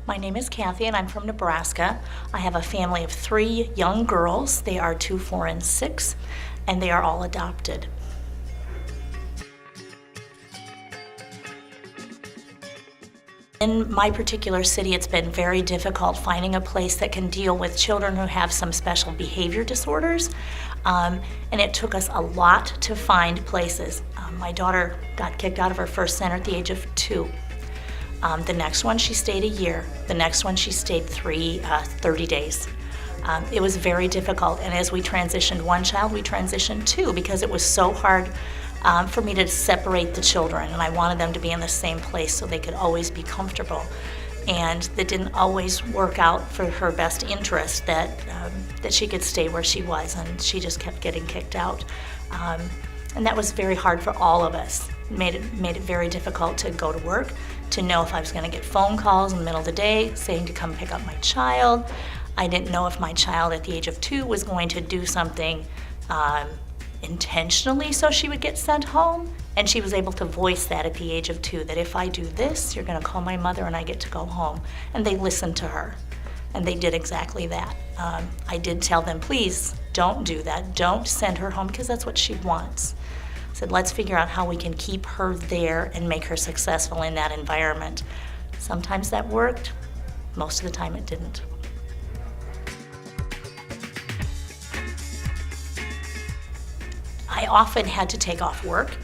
My name is Kathy and I'm from Nebraska. I have a family of 3 young girls. They are 2, 4, and 6, and they are all adopted. In my particular city, it's been very difficult finding a place that can deal with children who have some special behavior disorders, and it took us a lot to find places. My daughter got kicked out of her first center at the age of 2. The next one she stayed a year. The next one she stayed 30 days. It was very difficult, and as we transitioned one child, we transitioned 2 because it was so hard for me to separate the children, and I wanted them to be in the same place so they could always be comfortable. And that didn't always work out for her best interest, that she could stay where she was, and she just kept getting kicked out. And that was very hard for all of us. Made it very difficult to go to work, to know if I was going to get phone calls in the middle of the day saying to come pick up my child. I didn't know if my child at the age of 2 was going to do something intentionally so she would get sent home, and she was able to voice that at the age of 2, that if I do this, you're going to call my mother and I get to go home. And they listened to her, and they did exactly that. I did tell them, please don't do that, don't send her home, because that's what she wants. I said, let's figure out how we can keep her there and make her successful in that environment. Sometimes that worked, most of the time it didn't. I often had to take off work,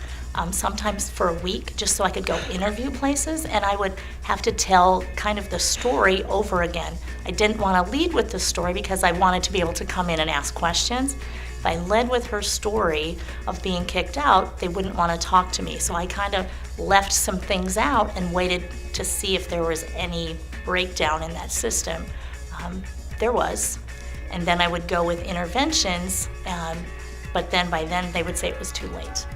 sometimes for a week, just so I could go interview places, and I would have to tell kind of the story over again. I didn't want to lead with the story because I wanted to be able to come in and ask questions. If I led with her story of being kicked out, they wouldn't want to talk to me. So I kind of left some things out and waited to see if there was any breakdown in that system. There was. And then I would go with interventions, but then by then they would say it was too late.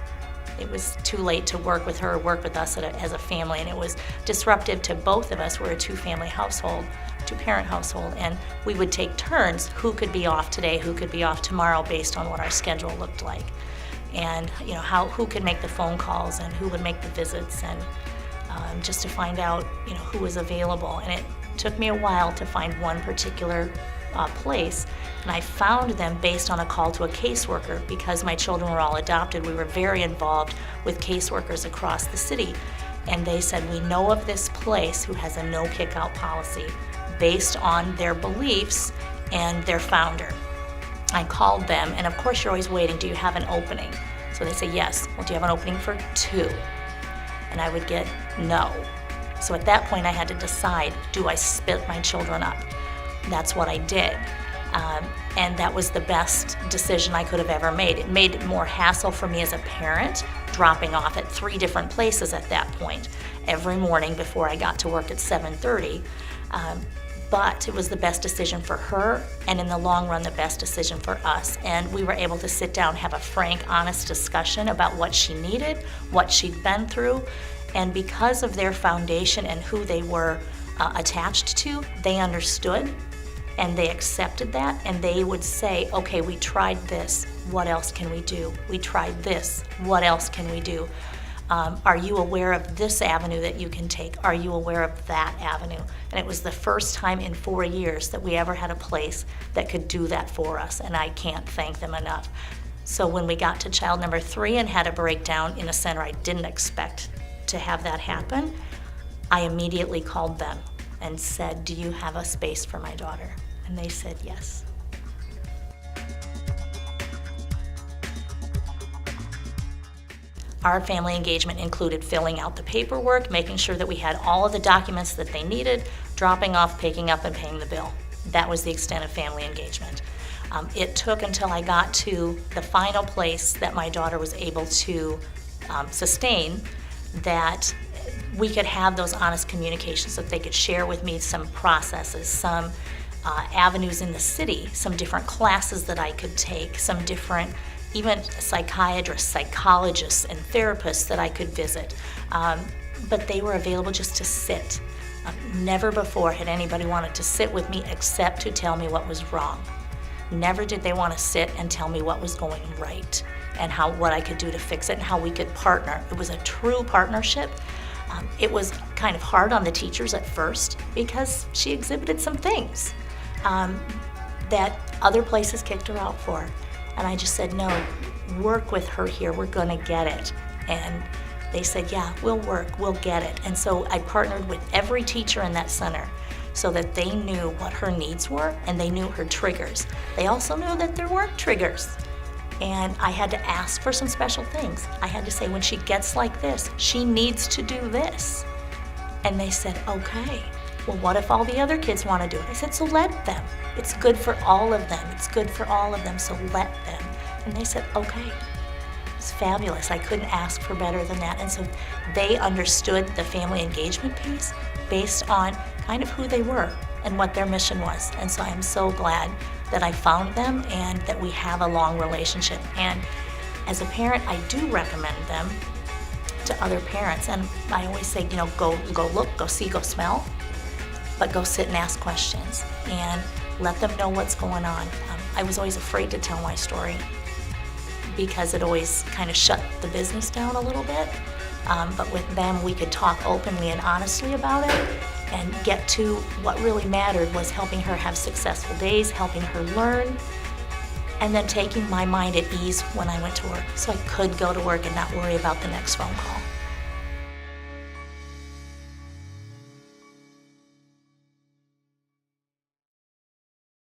It was too late to work with her, work with us as a family, and it was disruptive to both of us. We're a 2-family household, 2-parent household, and we would take turns who could be off today, who could be off tomorrow, based on what our schedule looked like. And who could make the phone calls and who would make the visits, and just to find out who was available. And it took me a while to find one particular place, and I found them based on a call to a caseworker. Because my children were all adopted, we were very involved with caseworkers across the city, and they said, we know of this place who has a no kick out policy based on their beliefs and their founder. I called them, and of course you're always waiting, do you have an opening? So they say yes. Well, do you have an opening for 2? And I would get no. So at that point I had to decide, do I split my children up? That's what I did, and that was the best decision I could have ever made. It made it more hassle for me as a parent, dropping off at 3 different places at that point every morning before I got to work at 7:30, but it was the best decision for her, and in the long run the best decision for us. And we were able to sit down, have a frank, honest discussion about what she needed, what she'd been through, and because of their foundation and who they were attached to, they understood. And they accepted that, and they would say, okay, we tried this, what else can we do? We tried this, what else can we do? Are you aware of this avenue that you can take? Are you aware of that avenue? And it was the first time in 4 years that we ever had a place that could do that for us, and I can't thank them enough. So when we got to child number 3 and had a breakdown in a center I didn't expect to have that happen, I immediately called them and said, do you have a space for my daughter? And they said yes. Our family engagement included filling out the paperwork, making sure that we had all of the documents that they needed, dropping off, picking up, and paying the bill. That was the extent of family engagement. It took until I got to the final place that my daughter was able to sustain that we could have those honest communications, that they could share with me some processes, some avenues in the city, some different classes that I could take, some different even psychiatrists, psychologists, and therapists that I could visit. But they were available just to sit. Never before had anybody wanted to sit with me except to tell me what was wrong. Never did they want to sit and tell me what was going right and what I could do to fix it and how we could partner. It was a true partnership. It was kind of hard on the teachers at first because she exhibited some things that other places kicked her out for. And I just said, no, work with her here, we're gonna get it. And they said, yeah, we'll work, we'll get it. And so I partnered with every teacher in that center so that they knew what her needs were and they knew her triggers. They also knew that there weren't triggers. And I had to ask for some special things. I had to say, when she gets like this, she needs to do this. And they said, okay, well, what if all the other kids want to do it? I said, so let them. It's good for all of them. It's good for all of them, so let them. And they said, okay. It's fabulous. I couldn't ask for better than that. And so they understood the family engagement piece based on kind of who they were and what their mission was. And so I'm so glad that I found them and that we have a long relationship. And as a parent, I do recommend them to other parents. And I always say, you know, go look, go see, go smell, but go sit and ask questions and let them know what's going on. I was always afraid to tell my story because it always kind of shut the business down a little bit. But with them, we could talk openly and honestly about it and get to what really mattered was helping her have successful days, helping her learn, and then taking my mind at ease when I went to work so I could go to work and not worry about the next phone call.